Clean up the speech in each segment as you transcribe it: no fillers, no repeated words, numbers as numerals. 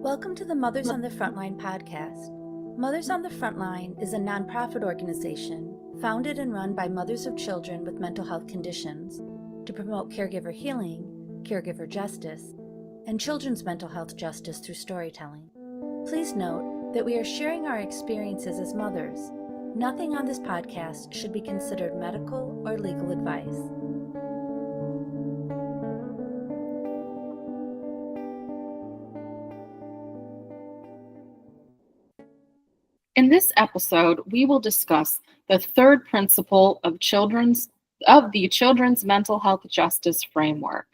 Welcome to the Mothers on the Frontline podcast. Mothers on the Frontline is a nonprofit organization founded and run by mothers of children with mental health conditions to promote caregiver healing, caregiver justice, and children's mental health justice through storytelling. Please note that we are sharing our experiences as mothers. Nothing on this podcast should be considered medical or legal advice. In this episode, we will discuss the third principle of the Children's Mental Health Justice Framework.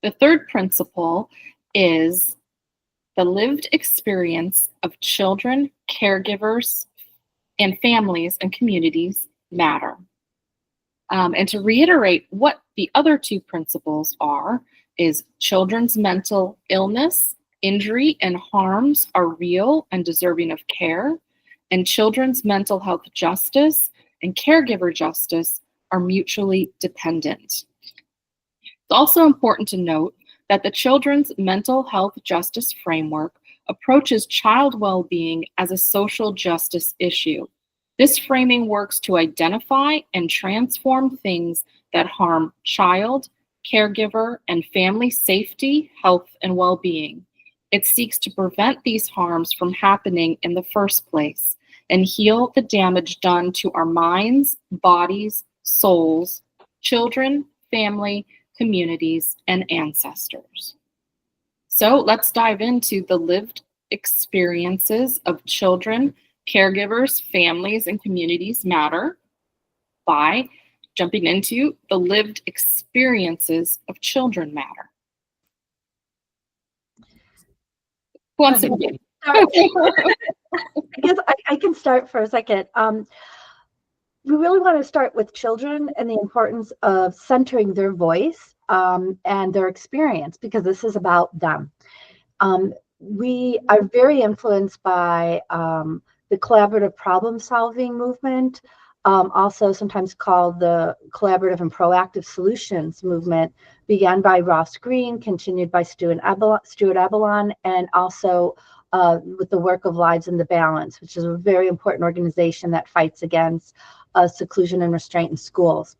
The third principle is the lived experience of children, caregivers, and families and communities matter. And to reiterate what the other two principles are, is children's mental illness, injury, and harms are real and deserving of care, and children's mental health justice and caregiver justice are mutually dependent. It's also important to note that the Children's Mental Health Justice Framework approaches child well-being as a social justice issue. This framing works to identify and transform things that harm child, caregiver, and family safety, health, and well-being. It seeks to prevent these harms from happening in the first place and heal the damage done to our minds, bodies, souls, children, family, communities, and ancestors. So let's dive into the lived experiences of children, caregivers, families, and communities matter by jumping into the lived experiences of children matter. Who wants to begin? I guess I can start for a second. We really want to start with children and the importance of centering their voice and their experience, because this is about them. We are very influenced by the collaborative problem-solving movement, also sometimes called the collaborative and proactive solutions movement, began by Ross Greene, continued by Stuart Eberlin, and also with the work of Lives in the Balance, which is a very important organization that fights against seclusion and restraint in schools.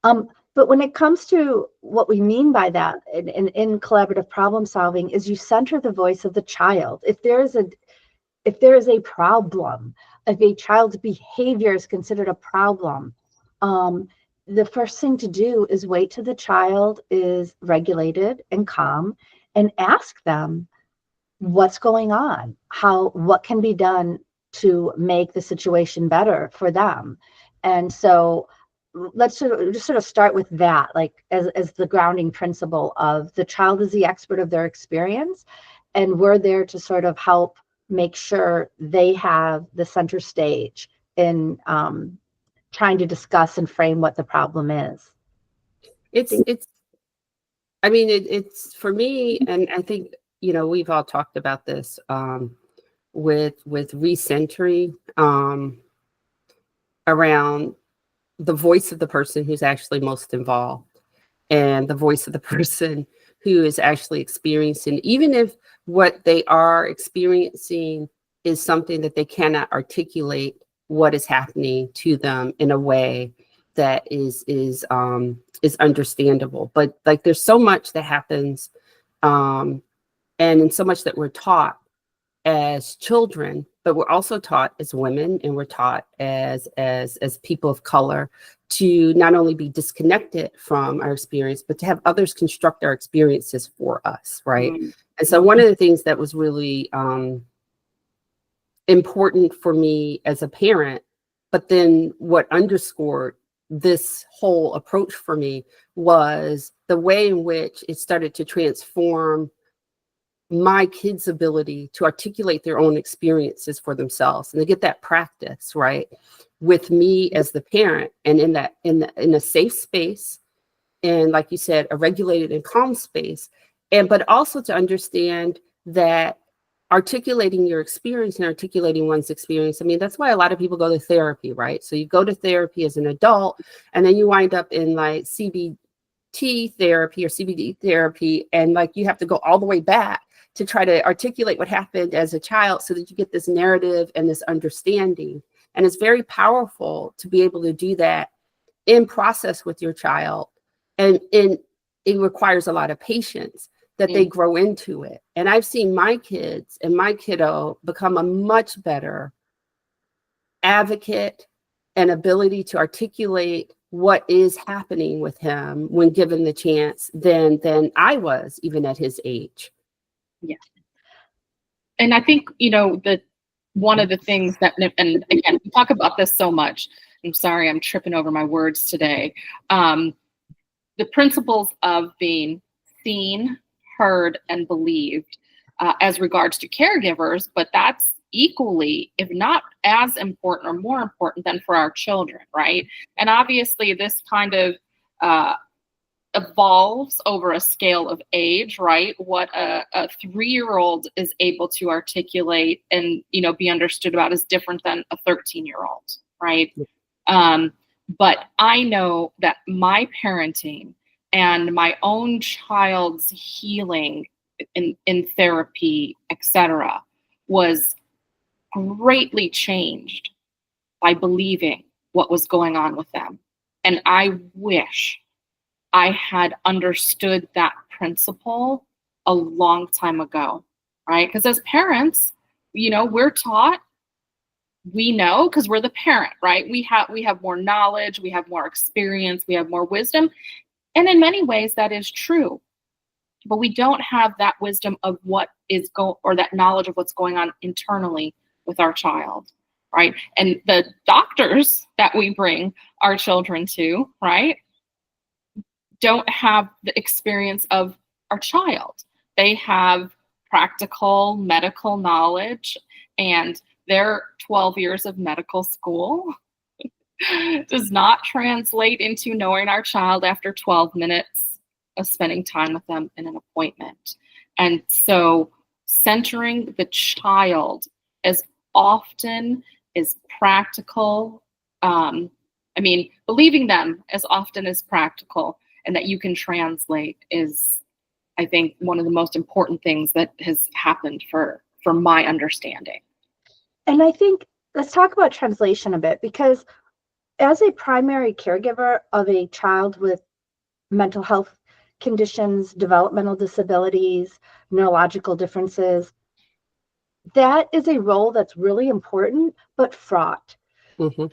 But when it comes to what we mean by that in collaborative problem solving, is you center the voice of the child. If there is a problem, if a child's behavior is considered a problem, the first thing to do is wait till the child is regulated and calm and ask them what's going on, what can be done to make the situation better for them. And so let's just sort of start with that, like as the grounding principle of the child is the expert of their experience, and we're there to sort of help make sure they have the center stage in trying to discuss and frame what the problem is. It's for me, and I think, we've all talked about this with recentering around the voice of the person who's actually most involved and the voice of the person who is actually experiencing, even if what they are experiencing is something that they cannot articulate what is happening to them in a way that is understandable. But like, there's so much that happens and so much that we're taught as children, but we're also taught as women, and we're taught as people of color to not only be disconnected from our experience, but to have others construct our experiences for us, right? Mm-hmm. And so one of the things that was really important for me as a parent, but then what underscored this whole approach for me was the way in which it started to transform my kids' ability to articulate their own experiences for themselves and to get that practice, right, with me as the parent, and in a safe space, and like you said, a regulated and calm space, but also to understand that articulating your experience and articulating one's experience. I mean, that's why a lot of people go to therapy, right? So you go to therapy as an adult, and then you wind up in like CBT therapy or CBD therapy, and like you have to go all the way back to try to articulate what happened as a child so that you get this narrative and this understanding. And it's very powerful to be able to do that in process with your child. And it requires a lot of patience that they grow into it. And I've seen my kids and my kiddo become a much better advocate and ability to articulate what is happening with him when given the chance than I was even at his age. Yeah. And I think, that one of the things that, and again, we talk about this so much. I'm sorry, I'm tripping over my words today. The principles of being seen, heard, and believed as regards to caregivers, but that's equally, if not as important or more important than for our children, right? And obviously this kind of evolves over a scale of age, right? What a 3-year-old is able to articulate and, be understood about is different than a 13-year-old, right? But I know that my parenting and my own child's healing in therapy, etc., was greatly changed by believing what was going on with them. And I wish I had understood that principle a long time ago, right? Because as parents, we're taught, we know because we're the parent, right? We have more knowledge, we have more experience, we have more wisdom. And in many ways that is true. But we don't have that wisdom of what is or that knowledge of what's going on internally with our child, right? And the doctors that we bring our children to, right, don't have the experience of our child. They have practical medical knowledge, and their 12 years of medical school does not translate into knowing our child after 12 minutes of spending time with them in an appointment. And so centering the child as often as practical, believing them as often as practical and that you can translate is, I think, one of the most important things that has happened for my understanding. And I think let's talk about translation a bit, because as a primary caregiver of a child with mental health conditions, developmental disabilities, neurological differences, that is a role that's really important, but fraught. Mm-hmm.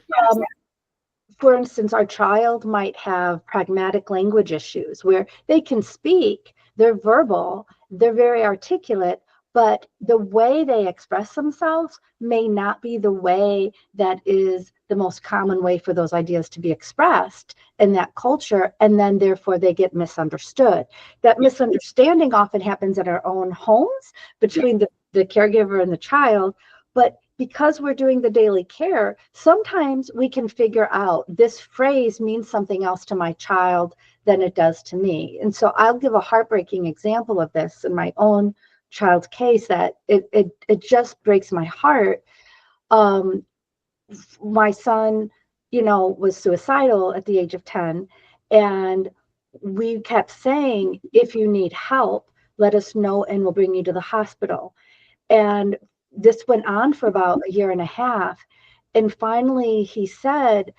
For instance, our child might have pragmatic language issues where they can speak, they're verbal, they're very articulate, but the way they express themselves may not be the way that is the most common way for those ideas to be expressed in that culture, and then therefore they get misunderstood. That misunderstanding often happens in our own homes between the caregiver and the child, but because we're doing the daily care, sometimes we can figure out this phrase means something else to my child than it does to me. And so I'll give a heartbreaking example of this in my own child's case that it just breaks my heart. My son, was suicidal at the age of 10, and we kept saying, if you need help, let us know and we'll bring you to the hospital. And this went on for about a year and a half. And finally he said,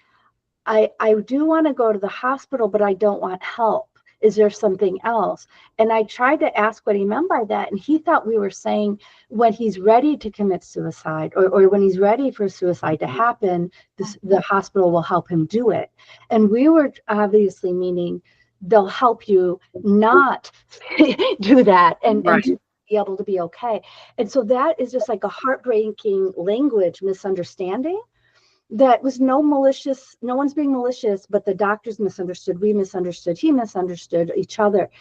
I do want to go to the hospital, but I don't want help. Is there something else? And I tried to ask what he meant by that. And he thought we were saying when he's ready to commit suicide or when he's ready for suicide to happen, the hospital will help him do it. And we were obviously meaning they'll help you not do that and to be able to be okay. And so that is just like a heartbreaking language misunderstanding. That was no one's being malicious, but the doctors misunderstood, we misunderstood, he misunderstood each other.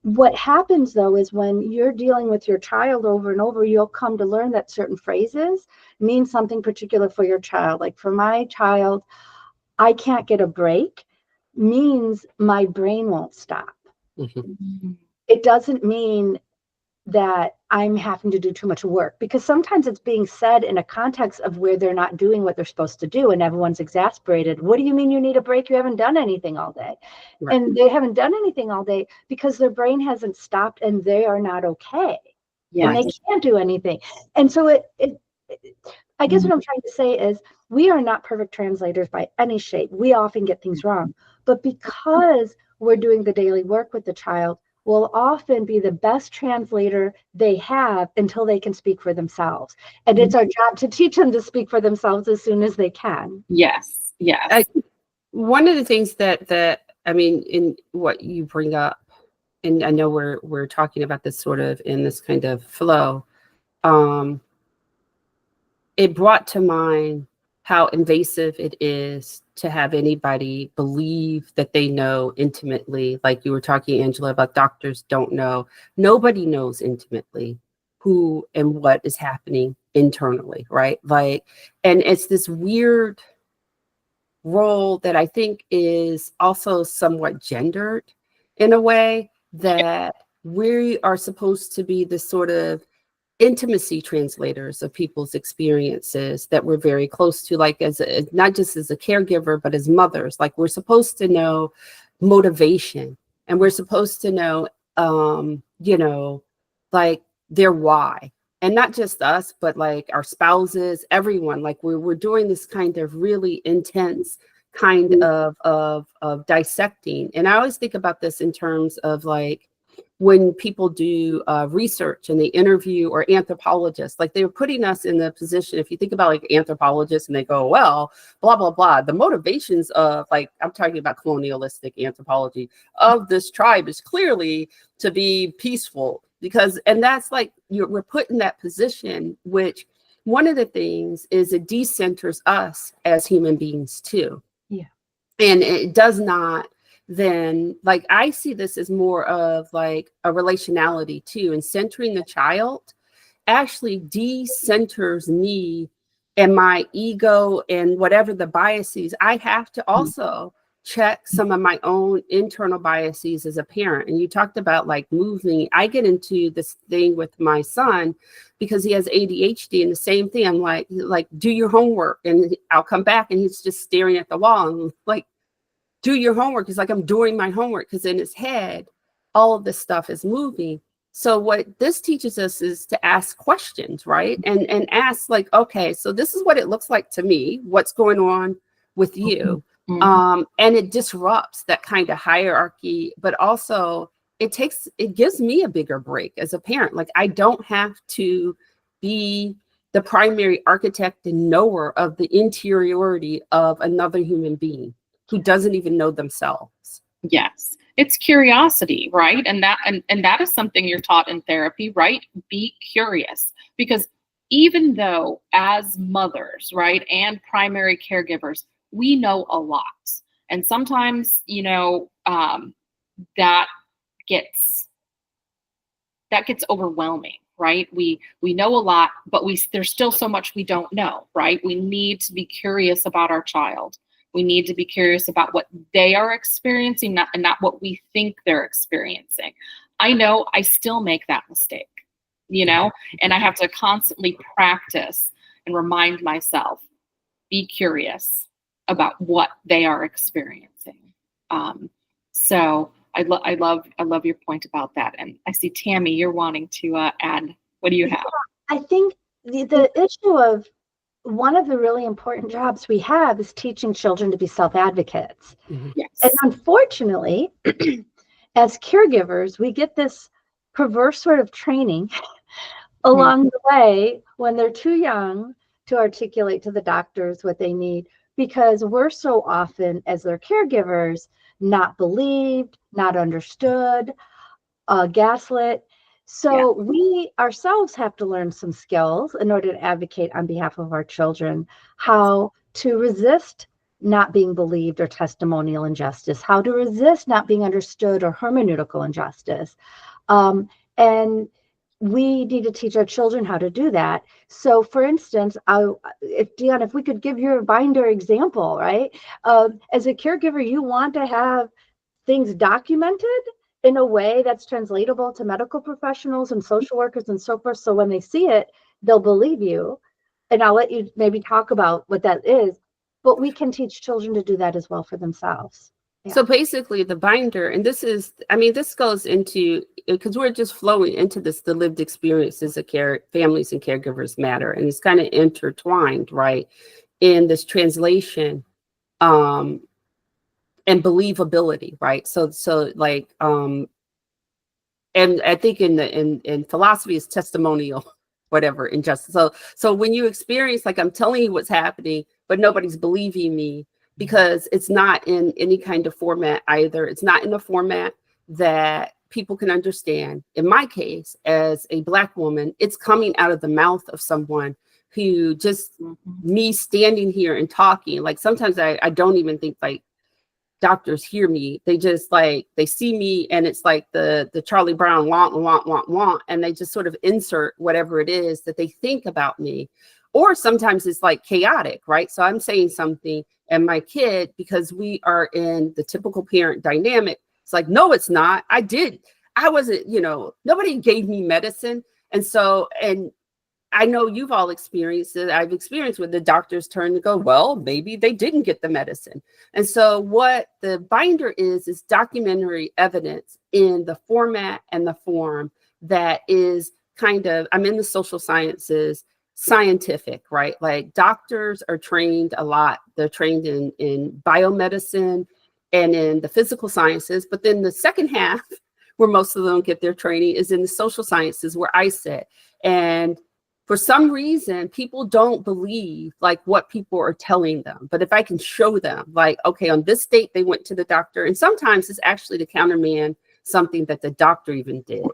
What happens though is when you're dealing with your child over and over, you'll come to learn that certain phrases mean something particular for your child. Like for my child, I can't get a break means my brain won't stop. Mm-hmm. It doesn't mean that I'm having to do too much work, because sometimes it's being said in a context of where they're not doing what they're supposed to do and everyone's exasperated. What do you mean you need a break? You haven't done anything all day. Right. And they haven't done anything all day because their brain hasn't stopped and they are not okay. and they Yes. can't do anything. And so I guess what I'm trying to say is we are not perfect translators by any shape. We often get things wrong, but because we're doing the daily work with the child, we'll often be the best translator they have until they can speak for themselves. And it's our job to teach them to speak for themselves as soon as they can. Yes. Yes. One of the things that I mean, in what you bring up, and I know we're talking about this sort of in this kind of flow, it brought to mind how invasive it is to have anybody believe that they know intimately. Like you were talking, Angela, about doctors don't know. Nobody knows intimately who and what is happening internally, right? Like, and it's this weird role that I think is also somewhat gendered in a way that we are supposed to be this sort of intimacy translators of people's experiences that we're very close to, like as not just as a caregiver, but as mothers. Like we're supposed to know motivation, and we're supposed to know, like their why. And not just us, but like our spouses, everyone. Like we're doing this kind of really intense kind of dissecting. And I always think about this in terms of like when people do research and they interview, or anthropologists, like they're putting us in the position, if you think about like anthropologists and they go, well, blah, blah, blah, the motivations of, like, I'm talking about colonialistic anthropology of this tribe is clearly to be peaceful, because, and that's like, we're put in that position, which one of the things is it decenters us as human beings too. Yeah. And it does not, then, like, I see this as more of like a relationality too, and centering the child actually decenters me and my ego and whatever the biases. I have to also check some of my own internal biases as a parent. And you talked about like moving. I get into this thing with my son because he has ADHD, and the same thing. I'm like, do your homework, and I'll come back and he's just staring at the wall, and like, do your homework. It's like I'm doing my homework, because in his head, all of this stuff is moving. So what this teaches us is to ask questions, right? And ask like, okay, so this is what it looks like to me. What's going on with you? And it disrupts that kind of hierarchy, but also it gives me a bigger break as a parent. Like I don't have to be the primary architect and knower of the interiority of another human being who doesn't even know themselves. Yes. It's curiosity, right? And that is something you're taught in therapy, right? Be curious. Because even though as mothers, right, and primary caregivers, we know a lot. And sometimes, that gets overwhelming, right? We know a lot, but there's still so much we don't know, right? We need to be curious about our child. We need to be curious about what they are experiencing, not what we think they're experiencing. I know I still make that mistake, and I have to constantly practice and remind myself, be curious about what they are experiencing. So I love your point about that. And I see Tammy, you're wanting to add. What do you have? I think the issue of one of the really important jobs we have is teaching children to be self-advocates. Yes. And unfortunately, as caregivers, we get this perverse sort of training along the way when they're too young to articulate to the doctors what they need, because we're so often, as their caregivers, not believed, not understood, gaslit. So we ourselves have to learn some skills in order to advocate on behalf of our children, how to resist not being believed or testimonial injustice, how to resist not being understood or hermeneutical injustice. And we need to teach our children how to do that. So for instance, if we could give your binder example, right? As a caregiver, you want to have things documented in a way that's translatable to medical professionals and social workers and so forth. So when they see it, they'll believe you. And I'll let you maybe talk about what that is. But we can teach children to do that as well for themselves. So basically the binder, and this is, I mean, this goes into, because we're just flowing into this, the lived experiences of families and caregivers matter. And it's kind of intertwined, right, in this translation and believability, right? So like, and I think in philosophy is testimonial, whatever, injustice. So when you experience, like, I'm telling you what's happening, but nobody's believing me, because it's not in any kind of format either. It's not in a format that people can understand. In my case, as a Black woman, it's coming out of the mouth of someone who just, me standing here and talking, like sometimes I don't even think like doctors hear me. They just like, they see me and it's like the Charlie Brown want, and they just sort of insert whatever it is that they think about me. Or sometimes it's like chaotic, right? So I'm saying something and my kid, because we are in the typical parent dynamic, it's like, no, it's not. I wasn't, nobody gave me medicine. And so, and I know you've all experienced it. I've experienced with the doctors turn to go, well, maybe they didn't get the medicine. And so what the binder is documentary evidence in the format and the form that is kind of, I'm in the social sciences, scientific, right? Like doctors are trained a lot. They're trained in biomedicine and in the physical sciences. But then the second half, where most of them get their training, is in the social sciences, where I sit. And for some reason, people don't believe like what people are telling them. But if I can show them, like, okay, on this date, they went to the doctor. And sometimes it's actually to countermand something that the doctor even did.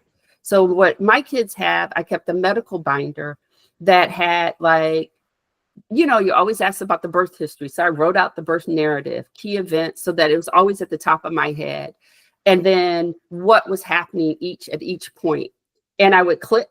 So what my kids have, I kept a medical binder that had like, you always ask about the birth history. So I wrote out the birth narrative, key events, so that it was always at the top of my head. And then what was happening at each point. And I would clip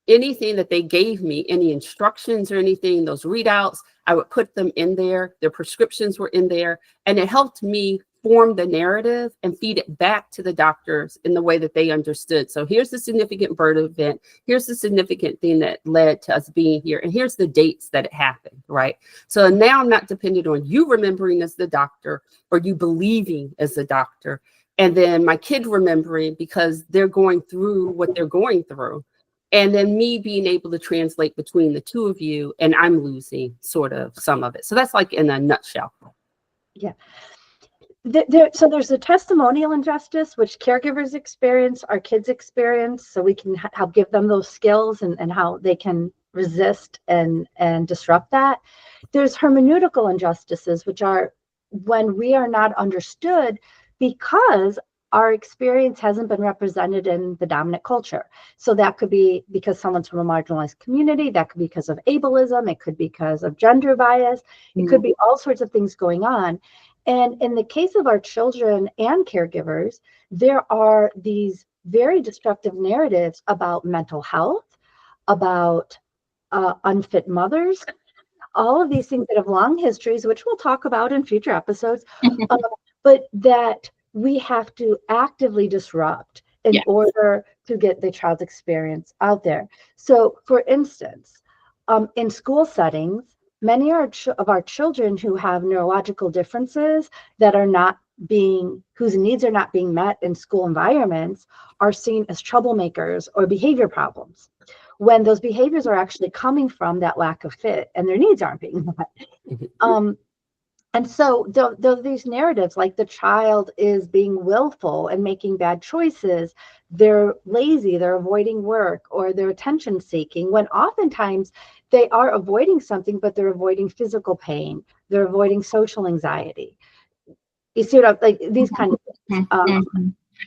anything that they gave me, any instructions or anything, those readouts, I would put them in there. Their prescriptions were in there. And it helped me form the narrative and feed it back to the doctors in the way that they understood. So here's the significant birth event. Here's the significant thing that led to us being here. And here's the dates that it happened, right? So now I'm not dependent on you remembering as the doctor or you believing as the doctor. And then my kid remembering because they're going through what they're going through. And then me being able to translate between the two of you, and I'm losing sort of some of it. So that's like in a nutshell. Yeah. So there's the testimonial injustice, which caregivers experience, our kids experience, so we can help give them those skills and how they can resist and disrupt that. There's hermeneutical injustices, which are when we are not understood because our experience hasn't been represented in the dominant culture. So that could be because someone's from a marginalized community, that could be because of ableism, it could be because of gender bias, it could be all sorts of things going on. And in the case of our children and caregivers, there are these very destructive narratives about mental health, about unfit mothers, all of these things that have long histories, which we'll talk about in future episodes, but that we have to actively disrupt in order to get the child's experience out there. So, for instance, in school settings, many of our children who have neurological differences that are not whose needs are not being met in school environments are seen as troublemakers or behavior problems, when those behaviors are actually coming from that lack of fit and their needs aren't being met. And so these narratives, like the child is being willful and making bad choices, they're lazy, they're avoiding work, or they're attention seeking, when oftentimes they are avoiding something, but they're avoiding physical pain, they're avoiding social anxiety. You see what I'm like, these kind of things.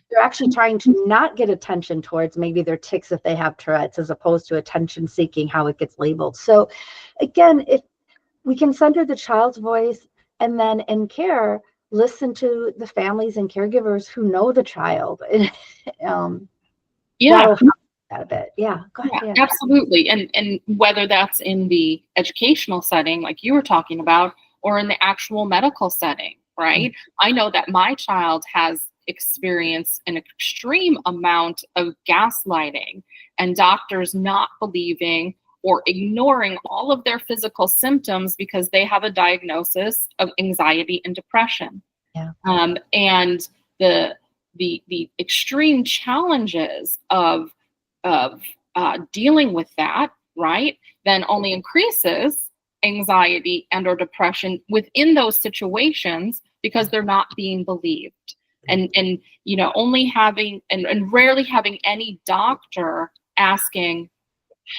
They're actually trying to not get attention towards maybe their tics if they have Tourette's, as opposed to attention seeking, how it gets labeled. So again, if we can center the child's voice, and then in care, listen to the families and caregivers who know the child. That'll help that a bit. Yeah, go ahead. Yeah, absolutely. And whether that's in the educational setting, like you were talking about, or in the actual medical setting, right? I know that my child has experienced an extreme amount of gaslighting and doctors not believing or ignoring all of their physical symptoms because they have a diagnosis of anxiety and depression. Yeah. And the extreme challenges of dealing with that, right, then only increases anxiety and or depression within those situations because they're not being believed. And only having and rarely having any doctor asking,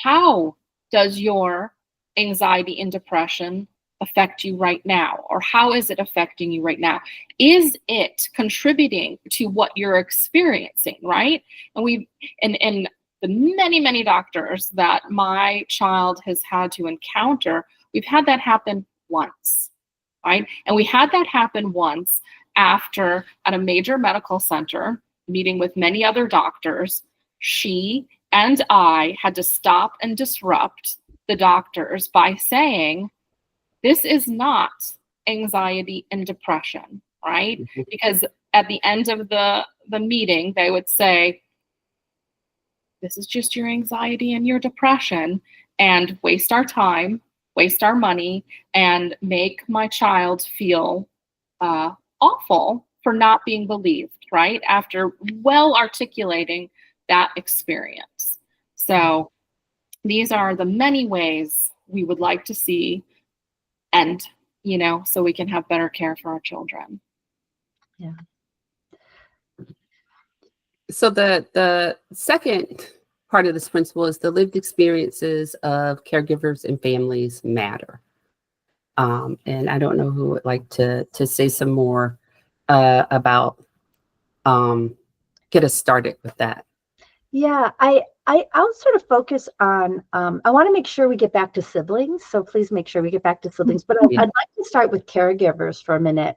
how does your anxiety and depression affect you right now? Or how is it affecting you right now? Is it contributing to what you're experiencing, right? And the many, many doctors that my child has had to encounter, we've had that happen once, right? And we had that happen once after, at a major medical center, meeting with many other doctors, she and I had to stop and disrupt the doctors by saying, this is not anxiety and depression, right? Because at the end of the meeting, they would say, this is just your anxiety and your depression, and waste our time, waste our money, and make my child feel awful for not being believed, right? After well articulating that experience. So these are the many ways we would like to see end, so we can have better care for our children. Yeah. So the second part of this principle is the lived experiences of caregivers and families matter. And I don't know who would like to say some more about get us started with that. Yeah, I'll sort of focus on, I want to make sure we get back to siblings. So please make sure we get back to siblings. But I'd like to start with caregivers for a minute.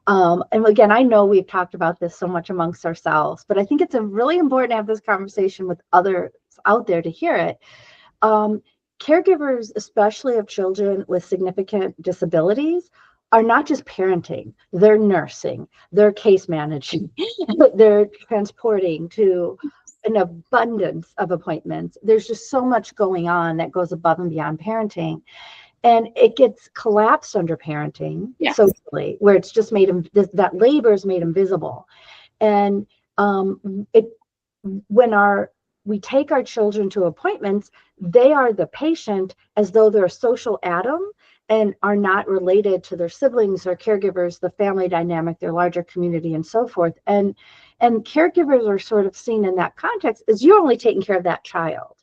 And again, I know we've talked about this so much amongst ourselves, but I think it's really important to have this conversation with others out there to hear it. Caregivers, especially of children with significant disabilities, are not just parenting, they're nursing, they're case managing, they're transporting to an abundance of appointments. There's just so much going on that goes above and beyond parenting. And it gets collapsed under parenting socially, where it's just made them, that labor is made invisible. And when we take our children to appointments, they are the patient as though they're a social atom and are not related to their siblings or caregivers, the family dynamic, their larger community, and so forth. And caregivers are sort of seen in that context as you're only taking care of that child.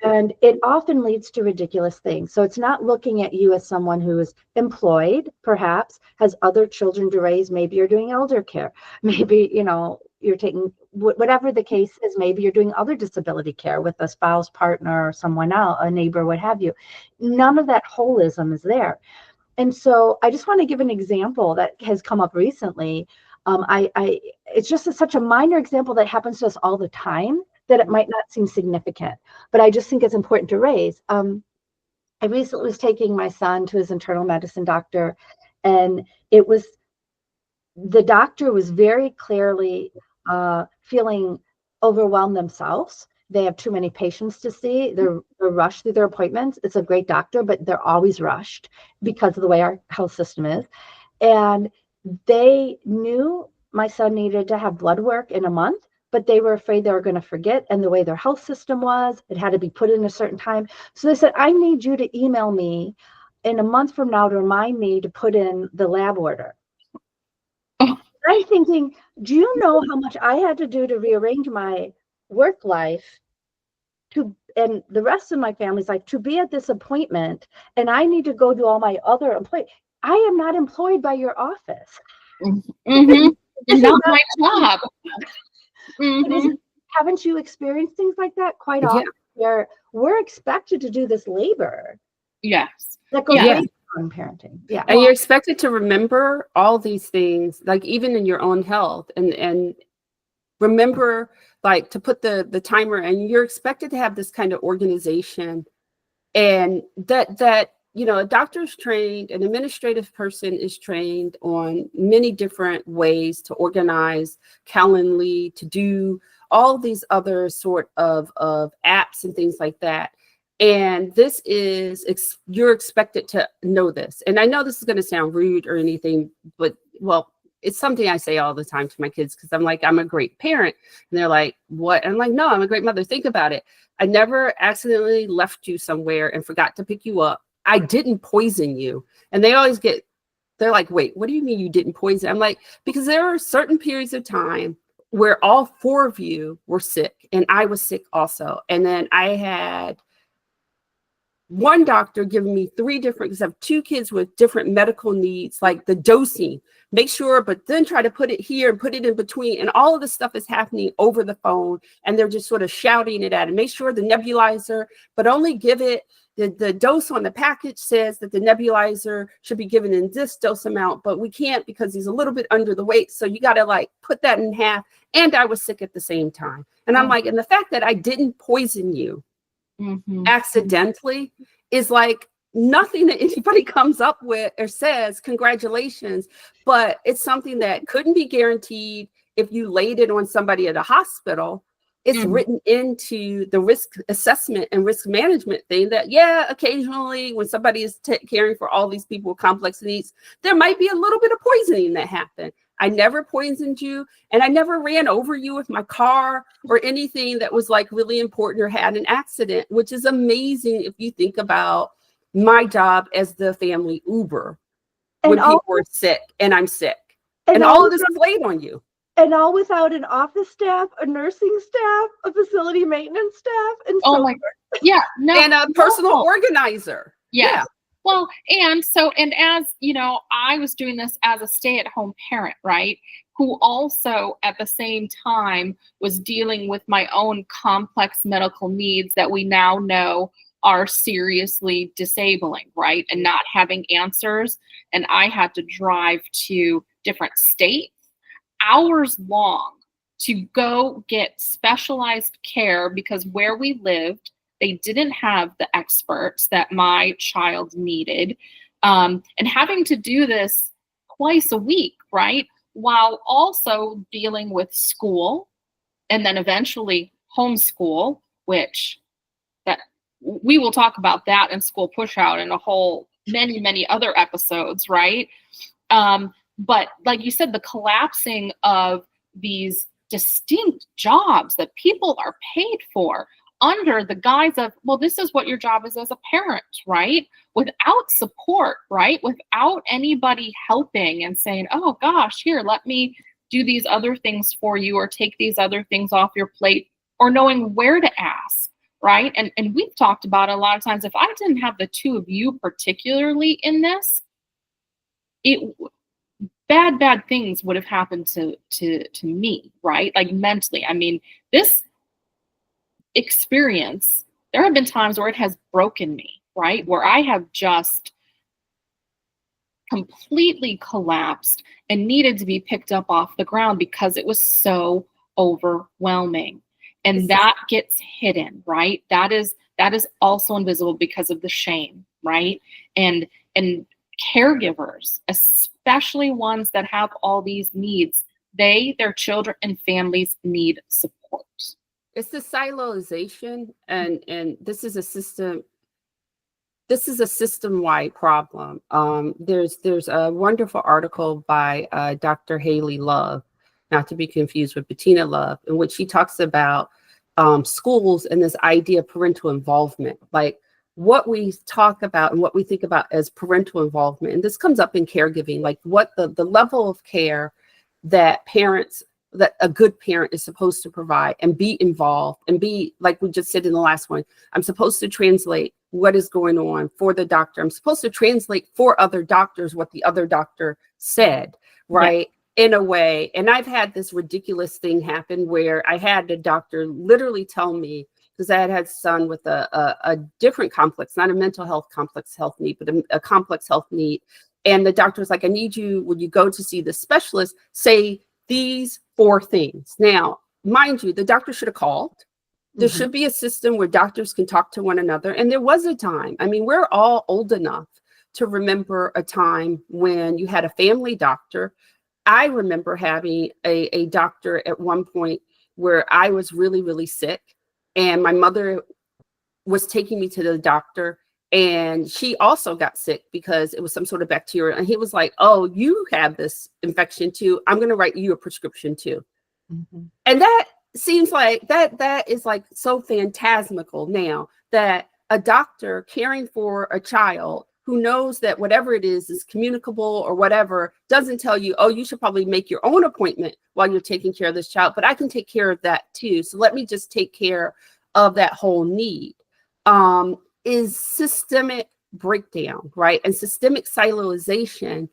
And it often leads to ridiculous things. So it's not looking at you as someone who is employed, perhaps, has other children to raise. Maybe you're doing elder care. Maybe, you're taking, whatever the case is, maybe you're doing other disability care with a spouse, partner, or someone else, a neighbor, what have you. None of that holism is there. And so I just want to give an example that has come up recently. It's just such a minor example that happens to us all the time that it might not seem significant, but I just think it's important to raise. I recently was taking my son to his internal medicine doctor, and the doctor was very clearly feeling overwhelmed themselves. They have too many patients to see. They're rushed through their appointments. It's a great doctor, but they're always rushed because of the way our health system is. And they knew my son needed to have blood work in a month, but they were afraid they were going to forget. And the way their health system was, it had to be put in a certain time. So they said, I need you to email me in a month from now to remind me to put in the lab order. I'm thinking, do you know how much I had to do to rearrange my work life and the rest of my family's life to be at this appointment, and I need to go do all my other employees? I am not employed by your office. Mm-hmm. It's not my job. Mm-hmm. Haven't you experienced things like that quite often, where we're expected to do this labor? Yes. That goes way beyond parenting. Yeah. And you're expected to remember all these things, like even in your own health, and remember, like, to put the timer, and you're expected to have this kind of organization, and that a doctor's trained, an administrative person is trained on many different ways to organize Calendly, to do all these other sort of apps and things like that. And this is, you're expected to know this. And I know this is going to sound rude or anything, but, well, it's something I say all the time to my kids, because I'm like, I'm a great parent. And they're like, what? And I'm like, no, I'm a great mother. Think about it. I never accidentally left you somewhere and forgot to pick you up. I didn't poison you. And they're like, wait, what do you mean you didn't poison? I'm like, because there are certain periods of time where all 4 of you were sick and I was sick also. And then I had one doctor giving me 3 different, because I have 2 kids with different medical needs, like the dosing, make sure, but then try to put it here and put it in between. And all of this stuff is happening over the phone. And they're just sort of shouting it at it. Make sure the nebulizer, but only give it, the dose on the package says that the nebulizer should be given in this dose amount, but we can't because he's a little bit under the weight. So you got to like put that in half. And I was sick at the same time. And I'm like, and the fact that I didn't poison you accidentally is like nothing that anybody comes up with or says, congratulations. But it's something that couldn't be guaranteed if you laid it on somebody at a hospital. It's written into the risk assessment and risk management thing that, yeah, occasionally when somebody is caring for all these people with complex needs, there might be a little bit of poisoning that happened. I never poisoned you, and I never ran over you with my car or anything that was like really important or had an accident, which is amazing if you think about my job as the family Uber when people are sick and I'm sick. And all of this is laid on you. And all without an office staff, a nursing staff, a facility maintenance staff, and so my God. Yeah, no, and a personal organizer. Yes. Yeah. Well, and as you know, I was doing this as a stay-at-home parent, right? Who also at the same time was dealing with my own complex medical needs that we now know are seriously disabling, right? And not having answers. And I had to drive to different states, hours long, to go get specialized care because where we lived, they didn't have the experts that my child needed. And having to do this twice a week, right? While also dealing with school and then eventually homeschool, which that we will talk about that in school push out in a whole many other episodes, right? But like you said, the collapsing of these distinct jobs that people are paid for under the guise of, well, this is what your job is as a parent, right? Without support, right? Without anybody helping and saying, oh gosh, here, let me do these other things for you or take these other things off your plate, or knowing where to ask, right? And we've talked about it a lot of times. If I didn't have the 2 of you particularly in this, bad things would have happened to me, right? Like mentally. I mean, this experience, there have been times where it has broken me, right? Where I have just completely collapsed and needed to be picked up off the ground because it was so overwhelming. And that gets hidden, right? That is also invisible because of the shame, right? And caregivers, especially ones that have all these needs, their children and families need support. It's the siloization, and this is a system-wide problem. There's a wonderful article by Dr. Haley Love, not to be confused with Bettina Love, in which she talks about schools and this idea of parental involvement, like what we talk about and what we think about as parental involvement. And this comes up in caregiving, like what the level of care that a good parent is supposed to provide and be involved and be, like we just said in the last one, I'm supposed to translate what is going on for the doctor. I'm supposed to translate for other doctors what the other doctor said, right? Yeah. In a way. And I've had this ridiculous thing happen where I had a doctor literally tell me, because I had a son with a different complex, not a mental health complex health need, but a complex health need. And the doctor was like, I need you, when you go to see the specialist, say these 4 things. Now, mind you, the doctor should have called. There should be a system where doctors can talk to one another. And there was a time, I mean, we're all old enough to remember a time when you had a family doctor. I remember having a doctor at one point where I was really, really sick. And my mother was taking me to the doctor. And she also got sick because it was some sort of bacteria. And he was like, oh, you have this infection too. I'm going to write you a prescription too. Mm-hmm. And that seems like that is like so phantasmical now, that a doctor caring for a child who knows that whatever it is communicable or whatever, doesn't tell you, oh, you should probably make your own appointment while you're taking care of this child, but I can take care of that too. So let me just take care of that whole need. Is systemic breakdown, right? And systemic siloization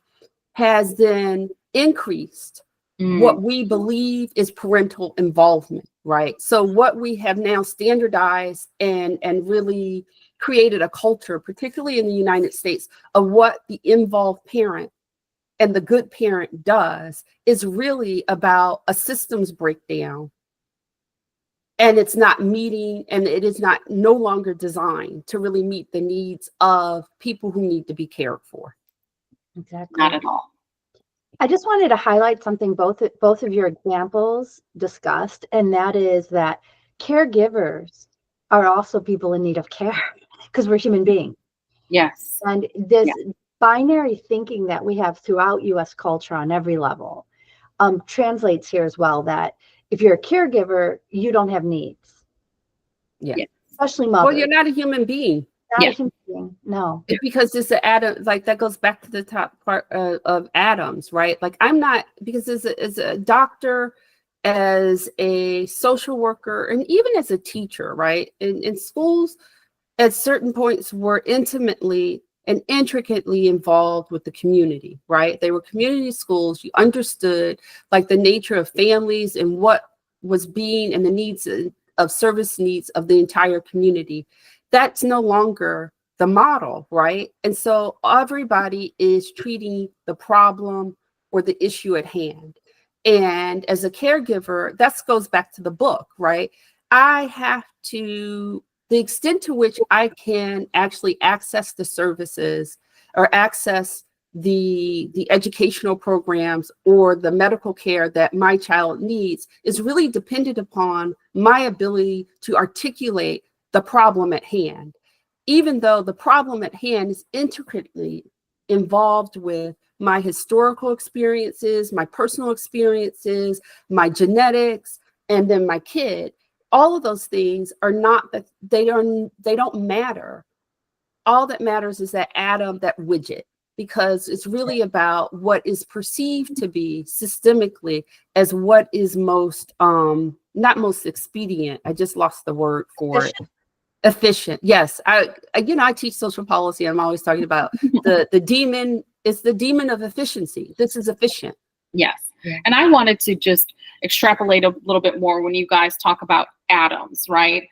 has then increased what we believe is parental involvement, right? So what we have now standardized and really created a culture, particularly in the United States, of what the involved parent and the good parent does is really about a systems breakdown. And it's not meeting, and it is not no longer designed to really meet the needs of people who need to be cared for. Exactly. Not at all. I just wanted to highlight something both of your examples discussed, and that is that caregivers are also people in need of care because we're human beings. Yes. And this binary thinking that we have throughout U.S. culture on every level translates here as well, that if you're a caregiver, you don't have needs. Yeah. Especially mothers. Well, you're not a human being. Not a human being. No. Because it's an Adam, like that goes back to the top part of Adams, right? Like I'm not, because as a doctor, as a social worker, and even as a teacher, right? In schools, at certain points, were intimately and intricately involved with the community, right? They were community schools. You understood like the nature of families and what was being and the needs of service needs of the entire community. That's no longer the model, right? And so everybody is treating the problem or the issue at hand. And as a caregiver, that goes back to the book, right? I have to, the extent to which I can actually access the services or access the educational programs or the medical care that my child needs is really dependent upon my ability to articulate the problem at hand, even though the problem at hand is intricately involved with my historical experiences, my personal experiences, my genetics, and then my kid. All of those things are not that they don't matter. All that matters is that atom, that widget, because it's really about what is perceived to be systemically as what is most not most expedient. I just lost the word for it. Efficient. Yes. I teach social policy. I'm always talking about the demon. It's the demon of efficiency. This is efficient. Yes. And I wanted to just extrapolate a little bit more when you guys talk about atoms, right?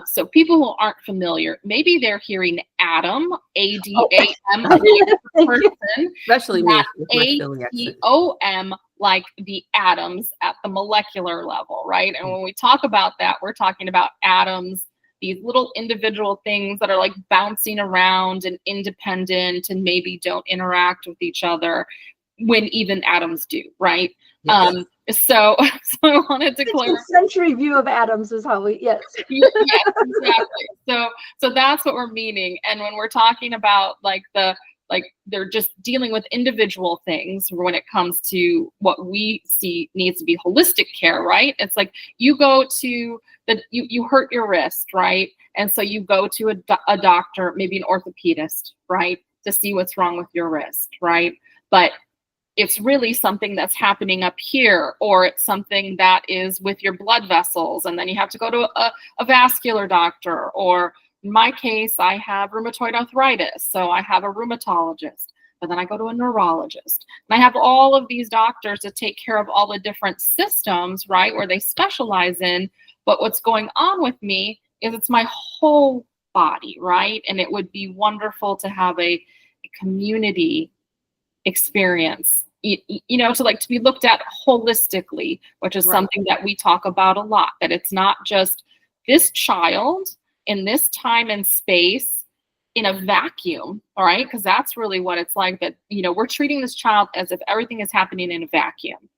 So people who aren't familiar, maybe they're hearing atom, A-D-A-M, like the person, especially me, A-T-O-M, like the atoms at the molecular level, right? And when we talk about that, we're talking about atoms, these little individual things that are like bouncing around and independent and maybe don't interact with each other when even atoms do, right? Yes. So I wanted to clarify. Century view of atoms is how we, yes. Yes, exactly. So that's what we're meaning. And when we're talking about they're just dealing with individual things when it comes to what we see needs to be holistic care, right? It's like you go to you hurt your wrist, right? And so you go to a doctor, maybe an orthopedist, right? To see what's wrong with your wrist, right? But it's really something that's happening up here, or it's something that is with your blood vessels. And then you have to go to a vascular doctor, or in my case, I have rheumatoid arthritis. So I have a rheumatologist, but then I go to a neurologist. And I have all of these doctors to take care of all the different systems, right, where they specialize in. But what's going on with me is it's my whole body, right? And it would be wonderful to have a community experience, to be looked at holistically, which is something that we talk about a lot, that it's not just this child in this time and space in a vacuum, all right? Because that's really what it's like, that, we're treating this child as if everything is happening in a vacuum.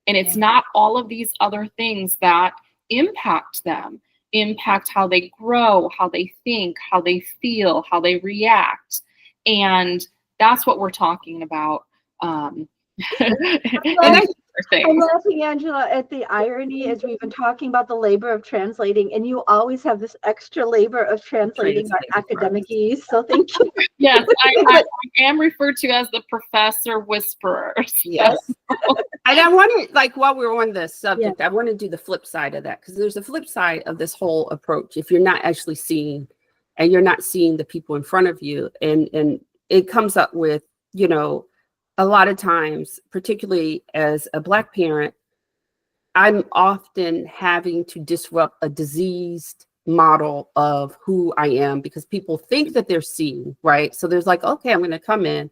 And it's not all of these other things that impact them. impact how they grow, how they think, how they feel, how they react. And that's what we're talking about. I'm laughing, Angela, at the irony as we've been talking about the labor of translating, and you always have this extra labor of translating our academic-ese. So thank you. Yes, I am referred to as the professor whisperer. Yes. And I want to, like, while we're on this subject, I want to do the flip side of that, because there's a flip side of this whole approach. If you're not actually seeing, and you're not seeing the people in front of you, and it comes up with, you know, a lot of times, particularly as a Black parent, I'm often having to disrupt a diseased model of who I am, because people think that they're seeing, right? So there's like, okay, I'm going to come in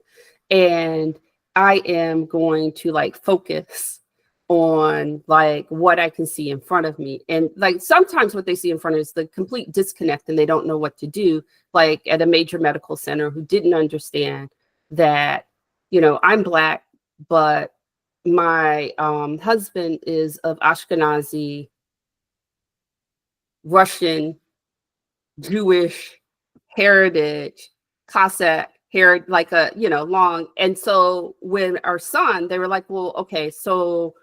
and I am going to like focus on like what I can see in front of me. And like sometimes what they see in front of is the complete disconnect, and they don't know what to do. Like at a major medical center, who didn't understand that, you know, I'm Black, but my husband is of Ashkenazi, Russian, Jewish heritage, Cossack hair, like a, you know, long. And so when our son, they were like, well, okay, so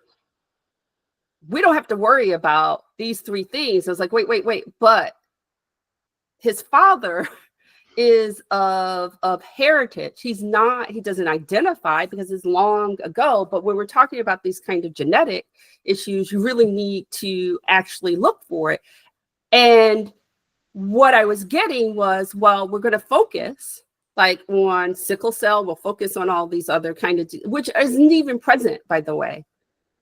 we don't have to worry about these three things. I was like, wait, but his father is of heritage. He doesn't identify because it's long ago. But when we're talking about these kind of genetic issues, you really need to actually look for it. And what I was getting was, well, we're going to focus like on sickle cell. We'll focus on all these other kind of, which isn't even present, by the way.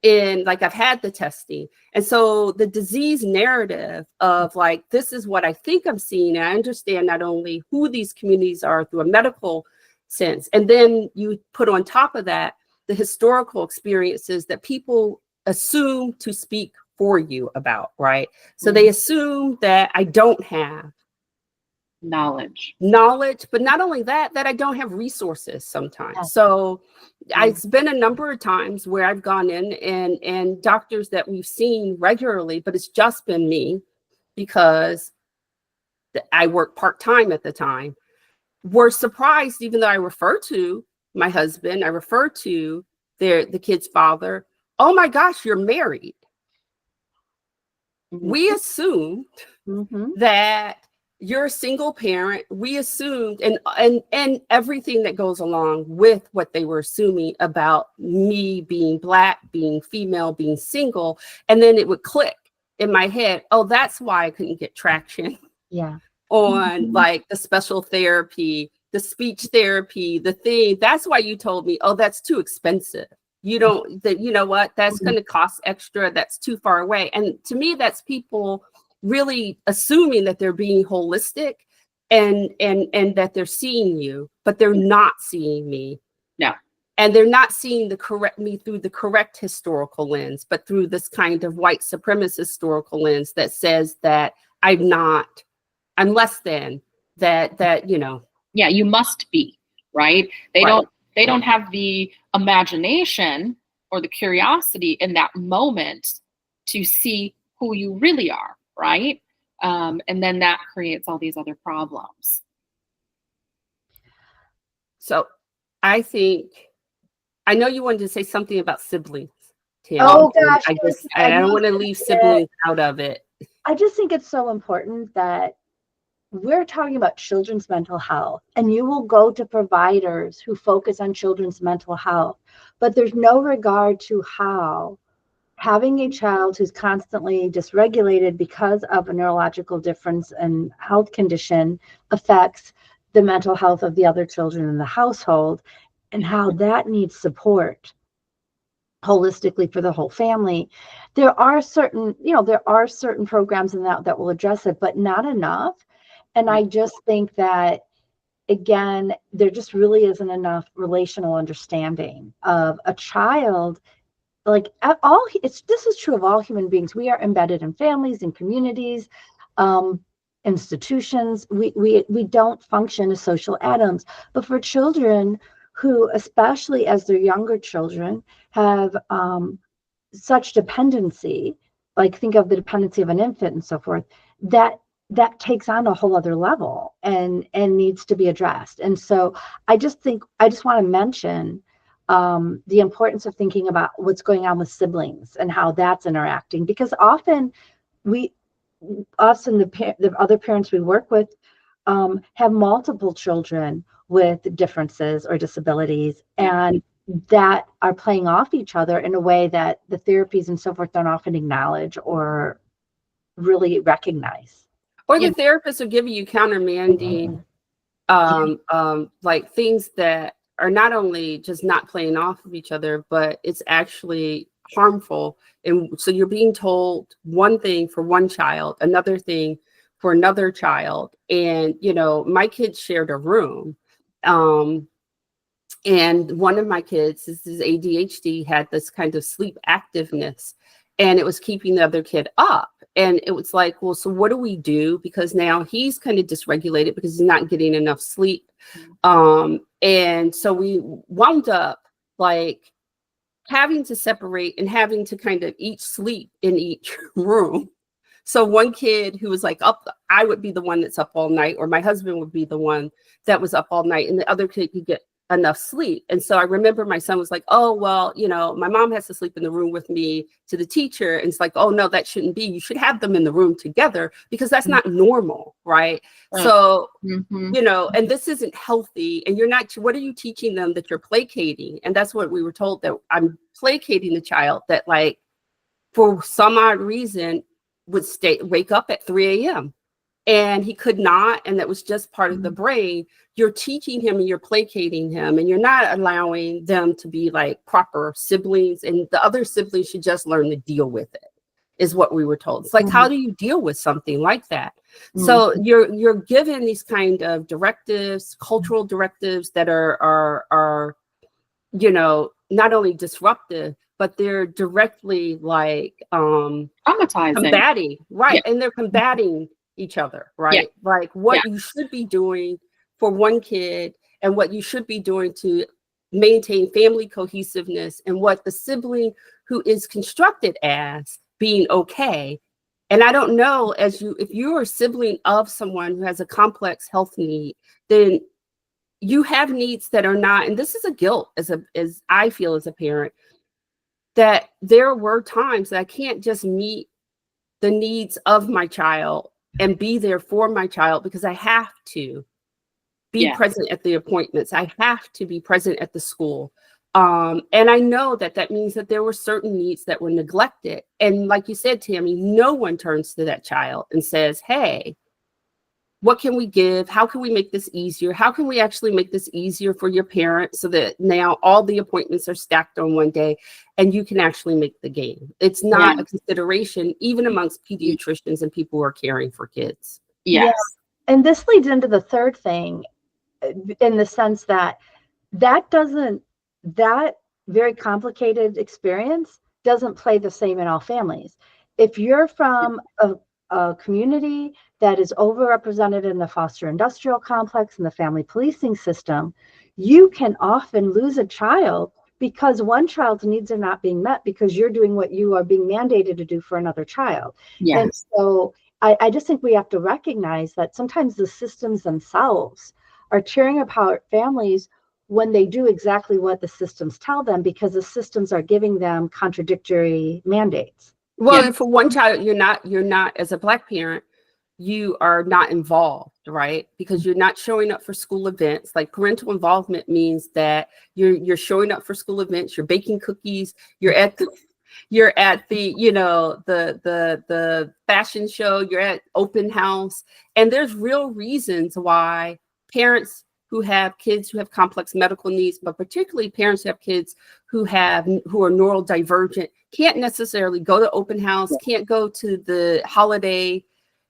In like, I've had the testing. And so the disease narrative of like, this is what I think I'm seeing. And I understand not only who these communities are through a medical sense, and then you put on top of that the historical experiences that people assume to speak for you about, right? So they assume that I don't have knowledge, but not only that I don't have resources sometimes. So it's been a number of times where I've gone in and doctors that we've seen regularly, but it's just been me because I worked part-time at the time, were surprised, even though I refer to my husband, I refer to the kid's father. Oh my gosh, you're married. We assumed that you're a single parent. We assumed, and everything that goes along with what they were assuming about me being Black, being female, being single. And then it would click in my head, oh, that's why I couldn't get traction on like the special therapy, the speech therapy, the thing. That's why you told me, oh, that's too expensive. You know what, that's going to cost extra. That's too far away. And to me, that's people really assuming that they're being holistic and that they're seeing you, but they're not seeing me. No. And they're not seeing me through the correct historical lens, but through this kind of white supremacist historical lens that says that I'm less than that, you know. Yeah, you must be, right? They don't have the imagination or the curiosity in that moment to see who you really are, right? And then that creates all these other problems. So I know you wanted to say something about siblings, Tim. Oh gosh, I don't want to leave siblings out of it. I just think it's so important that we're talking about children's mental health, and you will go to providers who focus on children's mental health, but there's no regard to how having a child who's constantly dysregulated because of a neurological difference and health condition affects the mental health of the other children in the household, and how that needs support holistically for the whole family. There are certain programs in that will address it, but not enough. And I just think that, again, there just really isn't enough relational understanding of a child. Like this is true of all human beings. We are embedded in families and communities, institutions. We don't function as social atoms. But for children who, especially as they're younger children, have such dependency, like think of the dependency of an infant and so forth, that takes on a whole other level and needs to be addressed. And so I just want to mention the importance of thinking about what's going on with siblings and how that's interacting, because often us and the other parents we work with have multiple children with differences or disabilities, and that are playing off each other in a way that the therapies and so forth don't often acknowledge or really recognize. Or the therapists are giving you countermanding like things that are not only just not playing off of each other, but it's actually harmful. And so you're being told one thing for one child, another thing for another child. And, you know, my kids shared a room. And one of my kids, this is ADHD, had this kind of sleep activeness, and it was keeping the other kid up. And it was like, well, so what do we do? Because now he's kind of dysregulated because he's not getting enough sleep. And so we wound up like having to separate and having to kind of each sleep in each room. So one kid who was like up, I would be the one that's up all night, or my husband would be the one that was up all night, and the other kid could get enough sleep. And so I remember my son was like, oh, well, you know, my mom has to sleep in the room with me, to the teacher. And it's like, oh, no, that shouldn't be. You should have them in the room together, because that's not normal. Right. So, you know, and this isn't healthy. And you're not, what are you teaching them? That you're placating? And that's what we were told, that I'm placating the child that, like, for some odd reason would wake up at 3 a.m. and he could not. And that was just part of the brain. You're teaching him and you're placating him, and you're not allowing them to be like proper siblings. And the other siblings should just learn to deal with it, is what we were told. It's like, how do you deal with something like that? So you're given these kind of directives, cultural directives that are, you know, not only disruptive, but they're directly like traumatizing, combating, right? And they're combating each other, right? Like what you should be doing for one kid and what you should be doing to maintain family cohesiveness, and what the sibling who is constructed as being okay. And I don't know, if you're a sibling of someone who has a complex health need, then you have needs that are not, and this is a guilt as I feel as a parent, that there were times that I can't just meet the needs of my child and be there for my child, because I have to be present at the appointments. I have to be present at the school. And I know that means that there were certain needs that were neglected. And like you said, Tammy, no one turns to that child and says, hey, what can we give? How can we make this easier? How can we actually make this easier for your parents, so that now all the appointments are stacked on one day and you can actually make the game? It's not a consideration, even amongst pediatricians and people who are caring for kids. Yeah. And this leads into the third thing, in the sense that that very complicated experience doesn't play the same in all families. If you're from a community that is overrepresented in the foster industrial complex and the family policing system, you can often lose a child because one child's needs are not being met because you're doing what you are being mandated to do for another child. And so I just think we have to recognize that sometimes the systems themselves are tearing apart families when they do exactly what the systems tell them, because the systems are giving them contradictory mandates. Well, and for one child, you're not, as a Black parent, you are not involved, right? Because you're not showing up for school events. Like, parental involvement means that you're showing up for school events, you're baking cookies, you're at the you know, the fashion show, you're at open house. And there's real reasons why parents who have kids who have complex medical needs, but particularly parents who have kids who are neurodivergent, can't necessarily go to open house, can't go to the holiday,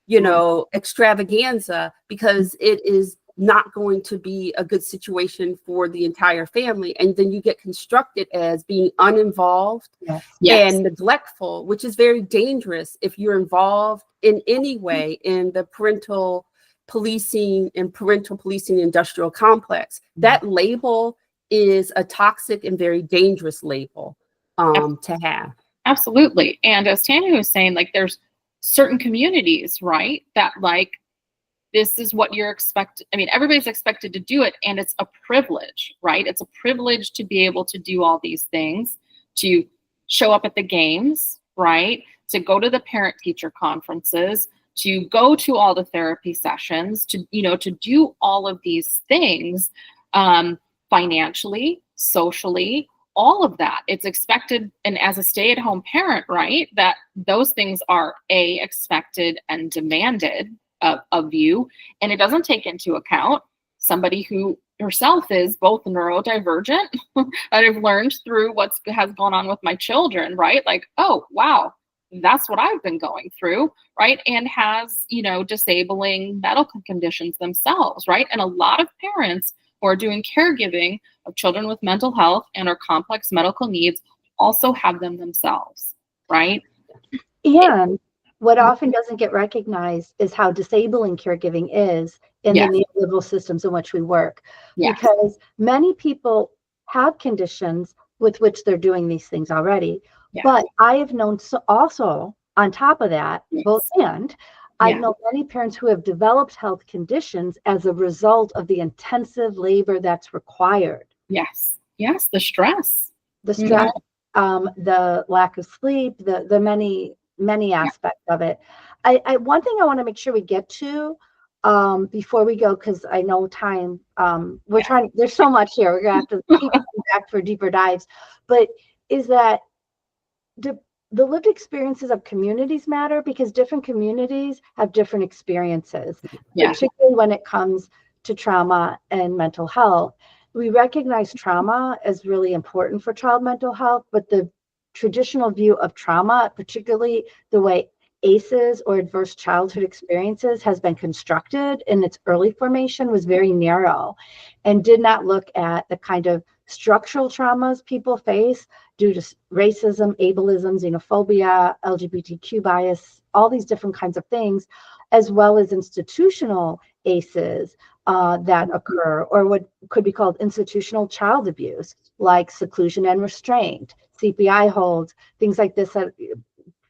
you know, extravaganza, because it is not going to be a good situation for the entire family. And then you get constructed as being uninvolved and neglectful, which is very dangerous if you're involved in any way in the parental policing industrial complex. That label is a toxic and very dangerous label to have. Absolutely. And as Tanya was saying, like, there's certain communities, right? That like, this is what you're expected. I mean, everybody's expected to do it, and it's a privilege, right? It's a privilege to be able to do all these things, to show up at the games, right? To go to the parent teacher conferences, to go to all the therapy sessions, to, you know, to do all of these things, financially, socially, all of that. It's expected, and as a stay-at-home parent, right, that those things are expected and demanded of you, and it doesn't take into account somebody who herself is both neurodivergent. I've learned through what has gone on with my children, right? Like, oh wow, that's what I've been going through, right? And has, you know, disabling medical conditions themselves, right? And a lot of parents who are doing caregiving of children with mental health and or complex medical needs also have them themselves, right? And what often doesn't get recognized is how disabling caregiving is in Yes. the neoliberal systems in which we work. Yes. Because many people have conditions with which they're doing these things already. Yes. But I have known also, on top of that, Yes. both and, I've Yeah. known many parents who have developed health conditions as a result of the intensive labor that's required. Yes. Yes. The stress. The stress, the lack of sleep, the many aspects of it. One thing I want to make sure we get to before we go, because I know time, we're trying, there's so much here. We're gonna have to keep coming back for deeper dives, but is that the lived experiences of communities matter, because different communities have different experiences, particularly when it comes to trauma and mental health. We recognize trauma as really important for child mental health, but the traditional view of trauma, particularly the way ACEs or adverse childhood experiences has been constructed in its early formation, was very narrow and did not look at the kind of structural traumas people face due to racism, ableism, xenophobia, LGBTQ bias, all these different kinds of things, as well as institutional ACEs that occur, or what could be called institutional child abuse, like seclusion and restraint, CPI holds, things like this that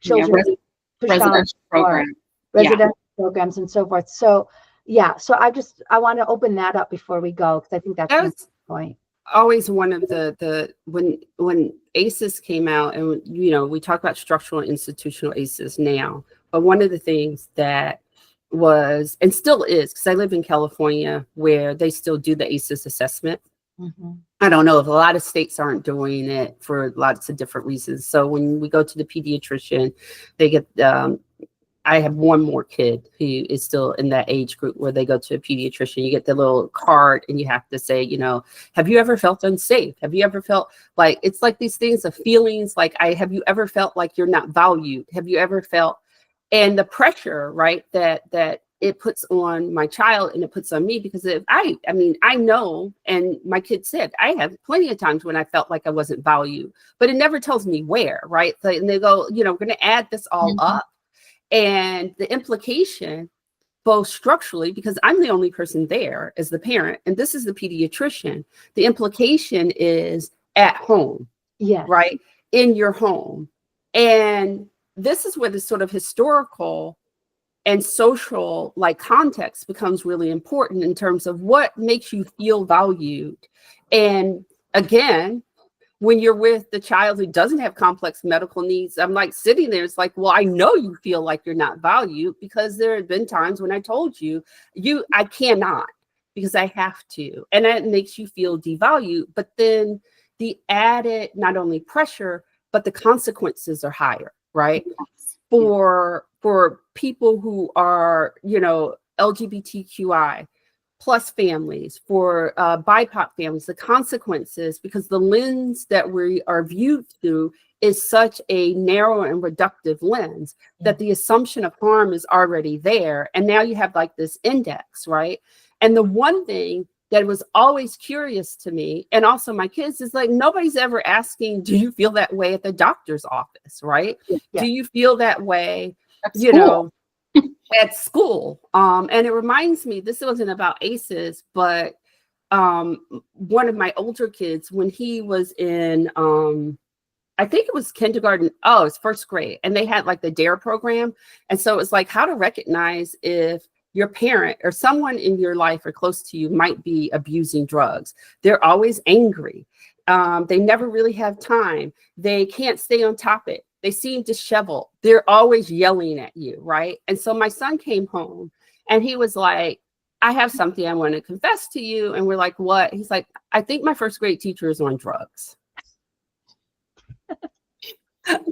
children residential programs, residential programs and so forth. So I want to open that up before we go, because I think that's the point. Always one of the when ACEs came out, and you know, we talk about structural and institutional ACEs now, but one of the things that was, and still is, because I live in California where they still do the ACEs assessment. I don't know if a lot of states aren't doing it for lots of different reasons. So when we go to the pediatrician, they get I have one more kid who is still in that age group where they go to a pediatrician. You get the little card and you have to say, you know, have you ever felt unsafe? Have you ever felt like, it's like these things of feelings, like have you ever felt like you're not valued? Have you ever felt, and the pressure, right, that it puts on my child and it puts on me, because if I mean, I know, and my kid said, I have plenty of times when I felt like I wasn't valued, but it never tells me where, right? So, and they go, you know, we're going to add this all up. And the implication, both structurally, because I'm the only person there as the parent, and this is the pediatrician, the implication is at home, right? In your home. And this is where the sort of historical and social like context becomes really important in terms of what makes you feel valued. And again, when you're with the child who doesn't have complex medical needs, I'm like sitting there, it's like, well, I know you feel like you're not valued, because there have been times when I told you, I cannot, because I have to. And that makes you feel devalued. But then the added, not only pressure, but the consequences are higher, right? For people who are, you know, LGBTQI plus families, for BIPOC families, the consequences, because the lens that we are viewed through is such a narrow and reductive lens that the assumption of harm is already there. And now you have like this index, right? And the one thing that was always curious to me, and also my kids, is like, nobody's ever asking, do you feel that way at the doctor's office, right? Do you feel that way, you know, at school? And it reminds me, this wasn't about ACEs, but one of my older kids, when he was in, I think it was kindergarten. Oh, it's first grade. And they had like the DARE program. And so it was like how to recognize if your parent or someone in your life or close to you might be abusing drugs. They're always angry. They never really have time. They can't stay on topic. They seem disheveled. They're always yelling at you, right? And so my son came home and he was like, I have something I want to confess to you. And we're like, what? He's like, I think my first grade teacher is on drugs.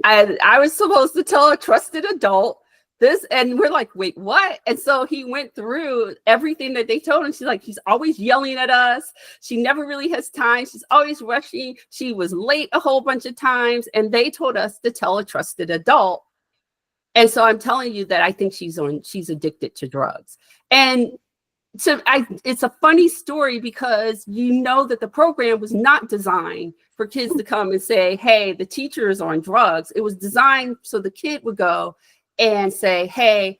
I was supposed to tell a trusted adult this, and we're like, wait, what? And so he went through everything that they told him. She's like, he's always yelling at us. She never really has time. She's always rushing. She was late a whole bunch of times. And they told us to tell a trusted adult. And so I'm telling you that I think she's addicted to drugs. And so it's a funny story because you know that the program was not designed for kids to come and say, hey, the teacher is on drugs. It was designed so the kid would go and say, hey,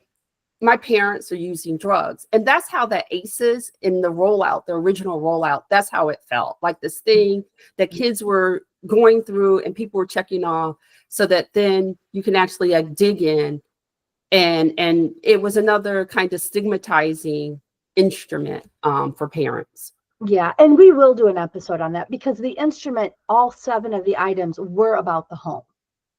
my parents are using drugs. And that's how the ACEs in the rollout, the original rollout, that's how it felt. Like this thing that kids were going through and people were checking off so that then you can actually like dig in. And it was another kind of stigmatizing instrument for parents. Yeah, and we will do an episode on that because the instrument, all 7 of the items were about the home.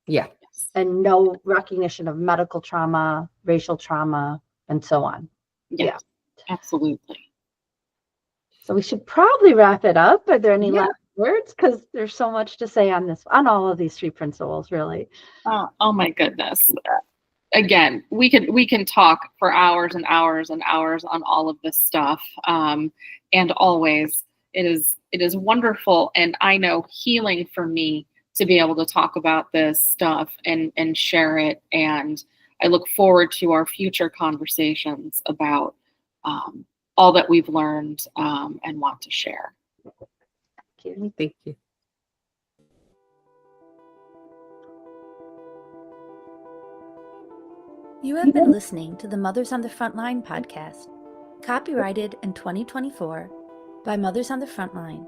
Yeah. And no recognition of medical trauma, racial trauma, and so on. Yeah. Absolutely. So we should probably wrap it up. Are there any Yeah. last words? Because there's so much to say on all of these 3 principles, really. Oh my goodness. Again, we can talk for hours and hours and hours on all of this stuff. And always it is wonderful. And I know healing for me to be able to talk about this stuff and share it. And I look forward to our future conversations about all that we've learned and want to share. Thank you. You have been listening to the Mothers on the Frontline podcast, copyrighted in 2024 by Mothers on the Frontline.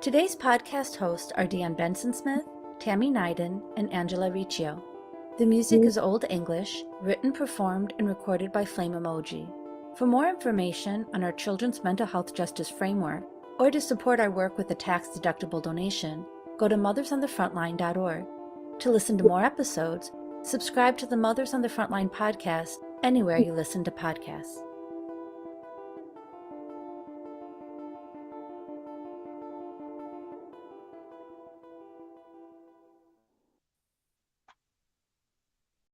Today's podcast hosts are Deanne Benson-Smith, Tammy Neiden, and Angela Riccio. The music is Old English, written, performed, and recorded by Flame Emoji. For more information on our Children's Mental Health Justice Framework, or to support our work with a tax-deductible donation, go to mothersonthefrontline.org. To listen to more episodes, subscribe to the Mothers on the Frontline podcast anywhere you listen to podcasts.